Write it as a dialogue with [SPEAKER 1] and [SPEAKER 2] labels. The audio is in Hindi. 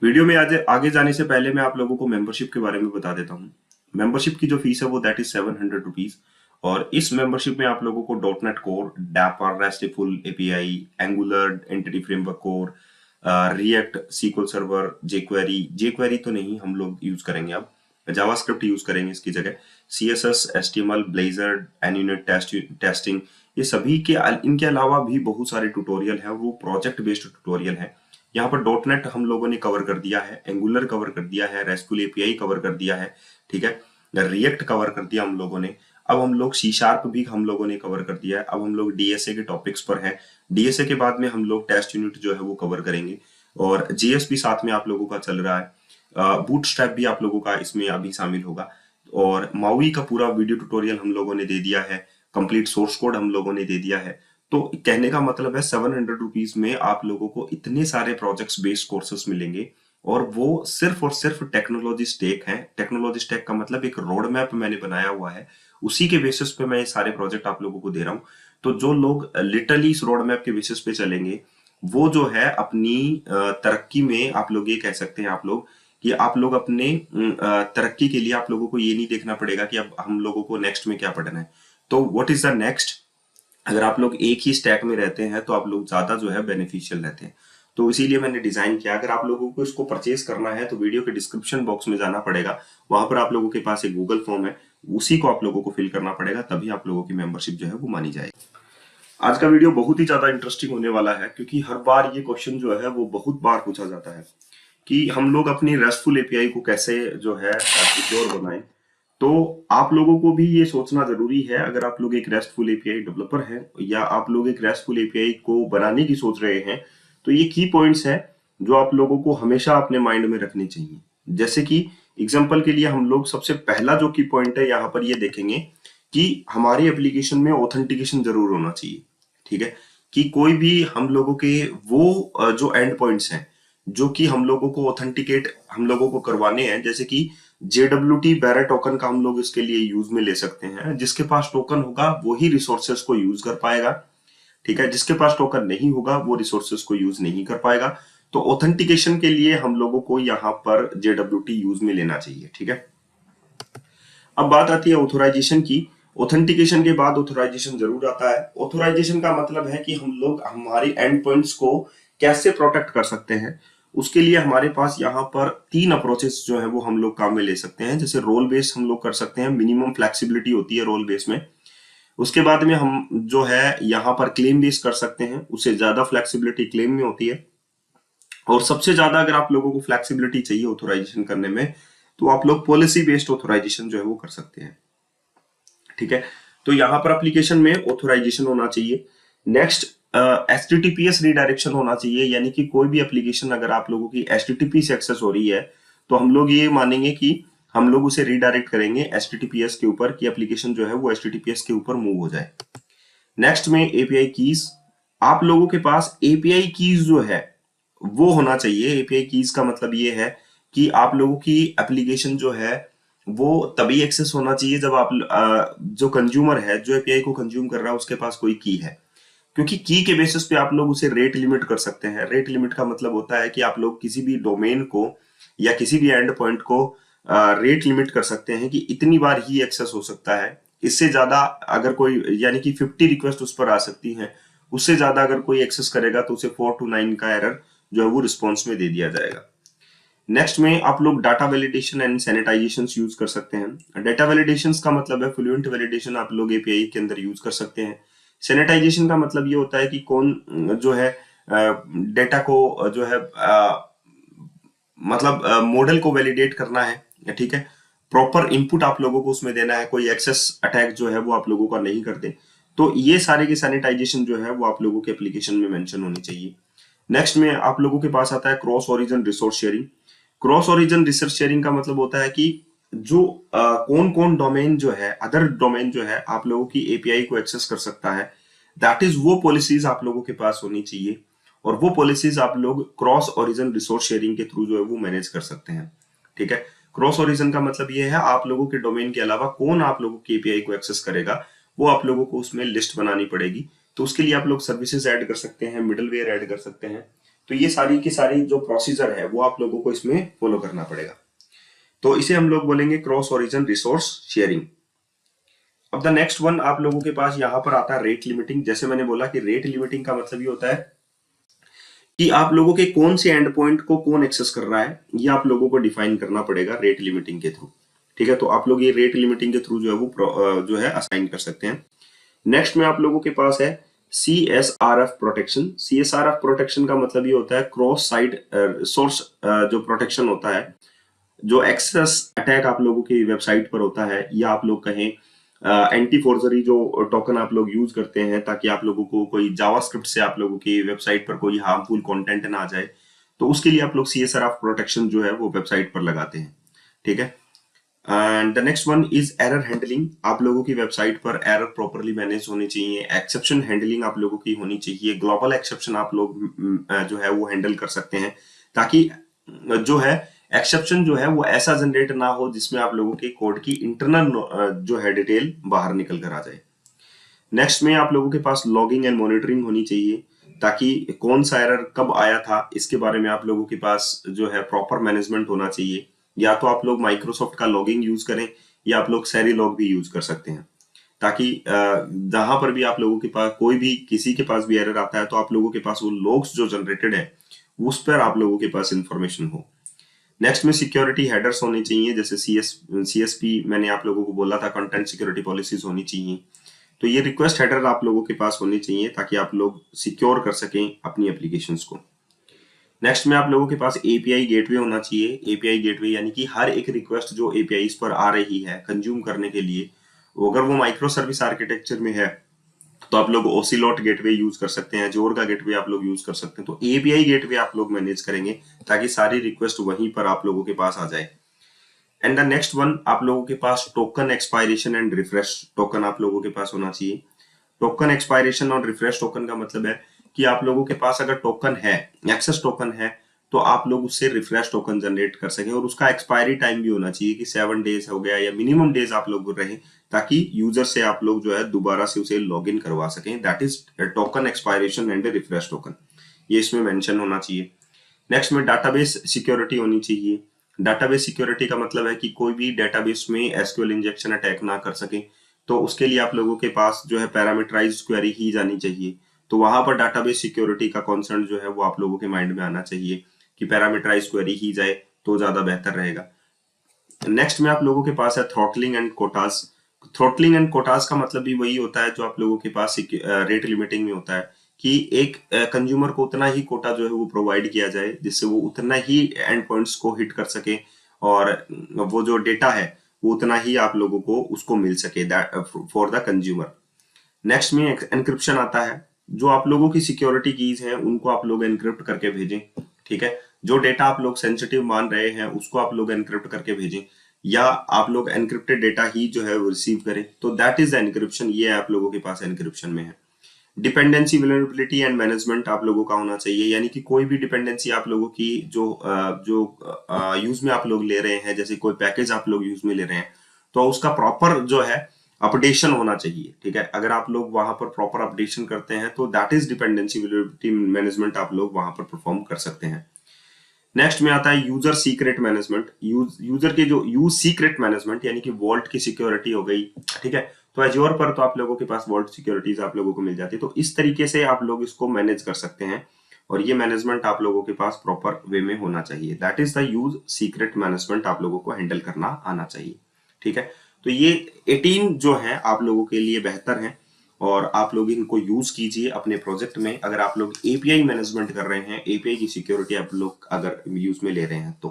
[SPEAKER 1] वीडियो में आज आगे जाने से पहले मैं आप लोगों को मेंबरशिप के बारे में बता देता हूँ। मेंबरशिप की जो फीस है वो दैट इज ₹700 और इस मेंबरशिप में आप लोगों co dot net core, dapper, restful API, angular entity framework core, react, SQL server, jQuery तो नहीं हम लोग यूज करेंगे, अब जावास्क्रिप्ट यूज करेंगे इसकी जगह, सीएसएस, एचटीएमएल, ब्लेजर, एनयूनिट टेस्टिंग, ये सभी के इनके अलावा भी बहुत सारे ट्यूटोरियल हैं, वो प्रोजेक्ट बेस्ड ट्यूटोरियल है। यहाँ पर डॉट नेट हम लोगों ने कवर कर दिया है, एंगुलर कवर कर दिया है, रेस्टफुल एपीआई कवर कर दिया है, ठीक है, रिएक्ट कवर कर दिया हम लोगों ने। अब हम लोग सी शार्प भी हम लोगों ने कवर कर दिया है। अब हम लोग डीएसए के टॉपिक्स पर हैं। डीएसए के बाद में हम लोग टेस्ट यूनिट जो है वो कवर करेंगे और जीएस भी साथ में आप लोगों का चल रहा है। बूटस्ट्रैप भी आप लोगों का इसमें अभी शामिल होगा और माउई का पूरा वीडियो ट्यूटोरियल हम लोगों ने दे दिया है, कंप्लीट सोर्स कोड हम लोगों ने दे दिया है। तो कहने का मतलब है ₹700 में आप लोगों को इतने सारे प्रोजेक्ट्स बेस्ड कोर्सेस मिलेंगे और वो सिर्फ और सिर्फ टेक्नोलॉजी स्टैक है। टेक्नोलॉजी स्टैक का मतलब एक रोड मैप मैंने बनाया हुआ है, उसी के बेसिस पे मैं ये सारे प्रोजेक्ट आप लोगों को दे रहा हूँ। तो जो लोग लिटरली इस रोड मैप के बेसिस पे चलेंगे वो जो है अपनी तरक्की में, आप लोग ये कह सकते हैं आप लोग कि आप लोग अपने तरक्की के लिए आप लोगों को ये नहीं देखना पड़ेगा कि अब हम लोगों को नेक्स्ट में क्या पढ़ना है। तो व्हाट इज द नेक्स्ट, अगर आप लोग एक ही स्टैक में रहते हैं तो आप लोग ज्यादा जो है बेनिफिशियल रहते हैं। तो इसीलिए मैंने डिजाइन किया। अगर आप लोगों को इसको परचेज करना है तो वीडियो के डिस्क्रिप्शन बॉक्स में जाना पड़ेगा, वहां पर आप लोगों के पास एक गूगल फॉर्म है, उसी को आप लोगों को फिल करना पड़ेगा, तभी आप लोगों की मेंबरशिप जो है वो मानी जाएगी। आज का वीडियो बहुत ही ज्यादा इंटरेस्टिंग होने वाला है क्योंकि हर बार ये क्वेश्चन जो है वो बहुत बार पूछा जाता है कि हम लोग अपनी रेस्टफुल एपीआई को कैसे जो है सिक्योर बनाएं। तो आप लोगों को भी ये सोचना जरूरी है, अगर आप लोग एक रेस्टफुल एपीआई डेवलपर हैं या आप लोग एक रेस्टफुल एपीआई को बनाने की सोच रहे हैं, तो ये की पॉइंट्स हैं जो आप लोगों को हमेशा अपने माइंड में रखने चाहिए। जैसे कि एग्जांपल के लिए हम लोग सबसे पहला जो की पॉइंट है यहाँ पर ये देखेंगे कि हमारी एप्लीकेशन में ऑथेंटिकेशन जरूर होना चाहिए, ठीक है, कि कोई भी हम लोगों के वो जो एंड पॉइंट्स हैं जो कि हम लोगों को ऑथेंटिकेट हम लोगों को करवाने हैं, जैसे कि JWT बेरर टोकन का हम लोग इसके लिए यूज में ले सकते हैं। जिसके पास टोकन होगा वो ही रिसोर्सेस को यूज कर पाएगा, ठीक है, जिसके पास टोकन नहीं होगा वो रिसोर्सेस को यूज नहीं कर पाएगा। तो ऑथेंटिकेशन के लिए हम लोगों को यहाँ पर JWT यूज में लेना चाहिए, ठीक है। अब बात आती है ऑथोराइजेशन की। ऑथेंटिकेशन के बाद ऑथोराइजेशन जरूर आता है। ऑथोराइजेशन का मतलब है कि हम लोग हमारे एंड पॉइंट्स को कैसे प्रोटेक्ट कर सकते हैं। उसके लिए हमारे पास यहाँ पर 3 अप्रोचेस जो है वो हम लोग काम में ले सकते हैं। जैसे रोल बेस हम लोग कर सकते हैं, मिनिमम फ्लेक्सिबिलिटी होती है रोल बेस में। उसके बाद में हम जो है यहाँ पर क्लेम बेस कर सकते हैं, उससे ज्यादा फ्लेक्सिबिलिटी क्लेम में होती है। और सबसे ज्यादा अगर आप लोगों को फ्लेक्सिबिलिटी चाहिए ऑथोराइजेशन करने में तो आप लोग पॉलिसी बेस्ड ऑथोराइजेशन जो है वो कर सकते हैं, ठीक है। तो यहाँ पर एप्लीकेशन में ऑथोराइजेशन होना चाहिए। नेक्स्ट HTTPS रीडायरेक्शन होना चाहिए, यानी कि कोई भी एप्लीकेशन अगर आप लोगों की HTTP से एक्सेस हो रही है तो हम लोग ये मानेंगे कि हम लोग उसे रीडायरेक्ट करेंगे HTTPS के ऊपर, कि एप्लीकेशन जो है वो HTTPS के ऊपर मूव हो जाए। नेक्स्ट में एपीआई कीज, आप लोगों के पास एपीआई कीज जो है वो होना चाहिए। एपीआई कीज का मतलब ये है कि आप लोगों की एप्लीकेशन जो है वो तभी एक्सेस होना चाहिए जब आप जो कंज्यूमर है, जो एपीआई को कंज्यूम कर रहा है, उसके पास कोई की है। क्योंकि की के बेसिस पे आप लोग उसे रेट लिमिट कर सकते हैं। रेट लिमिट का मतलब होता है कि आप लोग किसी भी डोमेन को या किसी भी एंड पॉइंट को रेट लिमिट कर सकते हैं कि इतनी बार ही एक्सेस हो सकता है। इससे ज्यादा अगर कोई, यानी कि 50 रिक्वेस्ट उस पर आ सकती हैं, उससे ज्यादा अगर कोई एक्सेस करेगा तो उसे 4 to 9 का एरर जो है वो रिस्पॉन्स में दे दिया जाएगा। नेक्स्ट में आप लोग data validation and sanitization use कर सकते हैं। डाटा वैलिडेशन का मतलब है फ्लुएंट वैलिडेशन आप लोग एपीआई के अंदर यूज कर सकते हैं। सैनिटाइजेशन का मतलब ये होता है कि कौन जो है डेटा को जो है मतलब मॉडल को वैलिडेट करना है, ठीक है, प्रॉपर इनपुट आप लोगों को उसमें देना है, कोई एक्सेस अटैक जो है वो आप लोगों का नहीं करते। तो ये सारे के सैनिटाइजेशन जो है वो आप लोगों के एप्लीकेशन में मेंशन होनी चाहिए। नेक्स्ट में आप लोगों के पास आता है cross origin resource sharing. Cross origin resource sharing का मतलब होता है कि जो कौन कौन डोमेन जो है, अदर डोमेन जो है आप लोगों की एपीआई को एक्सेस कर सकता है, दैट इज वो पॉलिसीज आप लोगों के पास होनी चाहिए। और वो पॉलिसीज आप लोग क्रॉस ओरिजिन रिसोर्स शेयरिंग के थ्रू जो है वो मैनेज कर सकते हैं, ठीक है। क्रॉस ओरिजिन का मतलब ये है आप लोगों के डोमेन के अलावा कौन आप लोगों की एपीआई को एक्सेस करेगा, वो आप लोगों को उसमें लिस्ट बनानी पड़ेगी। तो उसके लिए आप लोग सर्विसेज ऐड कर सकते हैं, मिडलवेयर ऐड कर सकते हैं, तो ये सारी की सारी जो प्रोसीजर है वो आप लोगों को इसमें फॉलो करना पड़ेगा। तो इसे हम लोग बोलेंगे क्रॉस ओरिजिन रिसोर्स शेयरिंग। अब द नेक्स्ट वन आप लोगों के पास यहाँ पर आता है रेट लिमिटिंग। जैसे मैंने बोला कि रेट लिमिटिंग का मतलब ये होता है कि आप लोगों के कौन से एंड पॉइंट को कौन एक्सेस कर रहा है, ये आप लोगों को डिफाइन करना पड़ेगा रेट लिमिटिंग के थ्रू। ठीक है, तो आप लोग ये रेट लिमिटिंग के थ्रू जो है वो जो है असाइन कर सकते हैं। नेक्स्ट में आप लोगों के पास है CSRF प्रोटेक्शन। CSRF प्रोटेक्शन का मतलब ये होता है क्रॉस साइट सोर्स जो प्रोटेक्शन होता है, जो एक्सेस अटैक आप लोगों की वेबसाइट पर होता है, या आप लोग कहें एंटी फोर्जरी जो टोकन आप लोग यूज करते हैं ताकि आप लोगों को कोई जावास्क्रिप्ट से आप लोगों की वेबसाइट पर कोई हार्मफुल कंटेंट ना आ जाए, तो उसके लिए आप लोग CSRF प्रोटेक्शन जो है वो वेबसाइट पर लगाते हैं। ठीक है, and the next one is error handling. आप लोगों की वेबसाइट पर एरर प्रॉपरली मैनेज होनी चाहिए। एक्सेप्शन हैंडलिंग आप लोगों की होनी चाहिए। ग्लोबल एक्सेप्शन आप लोग जो है वो हैंडल कर सकते हैं, ताकि जो है एक्सेप्शन जो है वो ऐसा जनरेट ना हो जिसमें आप लोगों के कोड की इंटरनल जो है डिटेल बाहर निकल कर आ जाए। नेक्स्ट में आप लोगों के पास लॉगिंग एंड मॉनिटरिंग होनी चाहिए, ताकि कौन सा एरर कब आया था इसके बारे में आप लोगों के पास जो है प्रॉपर मैनेजमेंट होना चाहिए। या तो आप लोग माइक्रोसॉफ्ट का लॉगिंग यूज करें, या आप लोग सेरिलॉग भी यूज कर सकते हैं, ताकि जहां पर भी आप लोगों के पास कोई भी किसी के पास भी एरर आता है तो आप लोगों के पास वो लॉग्स जो जनरेटेड है उस पर आप लोगों के पास इंफॉर्मेशन हो। नेक्स्ट में सिक्योरिटी हेडर्स होने चाहिए, जैसे CSP मैंने आप लोगों को बोला था, कंटेंट सिक्योरिटी पॉलिसीज होनी चाहिए। तो ये रिक्वेस्ट हेडर आप लोगों के पास होने चाहिए ताकि आप लोग सिक्योर कर सकें अपनी एप्लीकेशंस को। नेक्स्ट में आप लोगों के पास API गेटवे होना चाहिए। API गेटवे यानी कि हर एक रिक्वेस्ट जो APIs पर आ रही है कंज्यूम करने के लिए, अगर वो माइक्रो सर्विस आर्किटेक्चर में है तो आप लोग ओसिलोट गेटवे यूज कर सकते हैं, जोर का गेटवे आप लोग यूज कर सकते हैं। तो API गेटवे आप लोग मैनेज करेंगे ताकि सारी रिक्वेस्ट वहीं पर आप लोगों के पास आ जाए। एंड द नेक्स्ट वन आप लोगों के पास token expiration and refresh token आप लोगों के पास होना चाहिए। टोकन एक्सपायरेशन और रिफ्रेश टोकन का मतलब है कि आप लोगों के पास अगर टोकन है, एक्सेस टोकन है, तो आप लोग उससे रिफ्रेश टोकन जनरेट कर सकें, और उसका एक्सपायरी टाइम भी होना चाहिए कि 7 डेज हो गया या मिनिमम डेज आप लोग रहे, ताकि यूजर से आप लोग जो है दोबारा से उसे लॉग इन करवा सकें। That is token expiration and refresh token, ये इसमें मेंशन होना चाहिए। नेक्स्ट में डाटाबेस सिक्योरिटी होनी चाहिए। डाटाबेस सिक्योरिटी का मतलब है कि कोई भी डेटाबेस में SQL इंजेक्शन अटैक ना कर सके, तो उसके लिए आप लोगों के पास जो है पैरामीटराइज्ड क्वेरी ही जानी चाहिए। तो वहां पर डाटाबेस सिक्योरिटी का कॉन्सर्न जो है वो आप लोगों के माइंड में आना चाहिए कि पैरामीटराइज्ड क्वेरी ही जाए तो ज्यादा बेहतर रहेगा। नेक्स्ट में आप लोगों के पास है throttling and quotas. Throttling and quotas का मतलब भी वही होता है जो आप लोगों के पास रेट लिमिटिंग में होता है, कि एक कंज्यूमर को उतना ही कोटा जो है वो प्रोवाइड किया जाए जिससे वो उतना ही एंड पॉइंट्स को हिट कर सके, और वो जो डेटा है वो उतना ही आप लोगों को उसको मिल सके फॉर द कंज्यूमर। नेक्स्ट में एनक्रिप्शन आता है। जो आप लोगों की सिक्योरिटी कीज हैं उनको आप लोग एनक्रिप्ट करके भेजें। ठीक है, जो डेटा आप लोग सेंसिटिव मान रहे हैं उसको आप लोग एनक्रिप्ट करके भेजें, या आप लोग एनक्रिप्टेड डेटा ही जो है वो रिसीव करें। तो दैट इज द एनक्रिप्शन, ये आप लोगों के पास एनक्रिप्शन में है। डिपेंडेंसी वल्नरेबिलिटी एंड मैनेजमेंट आप लोगों का होना चाहिए, यानी कि कोई भी डिपेंडेंसी आप लोगों की जो यूज में आप लोग ले रहे हैं, जैसे कोई पैकेज आप लोग यूज में ले रहे हैं, तो उसका प्रॉपर जो है अपडेशन होना चाहिए। ठीक है, अगर आप लोग वहां पर प्रॉपर अपडेशन करते हैं तो that is dependency vulnerability management आप लोग वहां पर परफॉर्म कर सकते हैं। नेक्स्ट में आता है यूजर सीक्रेट मैनेजमेंट। यूजर के जो यूज सीक्रेट मैनेजमेंट यानी कि वॉल्ट की सिक्योरिटी हो गई। ठीक है, तो एज्योर पर तो आप लोगों के पास वॉल्ट सिक्योरिटीज आप लोगों को मिल जाती है, तो इस तरीके से आप लोग इसको मैनेज कर सकते हैं, और ये मैनेजमेंट आप लोगों के पास प्रॉपर वे में होना चाहिए। That is the use secret management आप लोगों को हैंडल करना आना चाहिए। ठीक है, तो ये 18 जो है आप लोगों के लिए बेहतर है, और आप लोग इनको यूज कीजिए अपने प्रोजेक्ट में। अगर आप लोग API मैनेजमेंट कर रहे हैं, API की सिक्योरिटी आप लोग अगर यूज में ले रहे हैं तो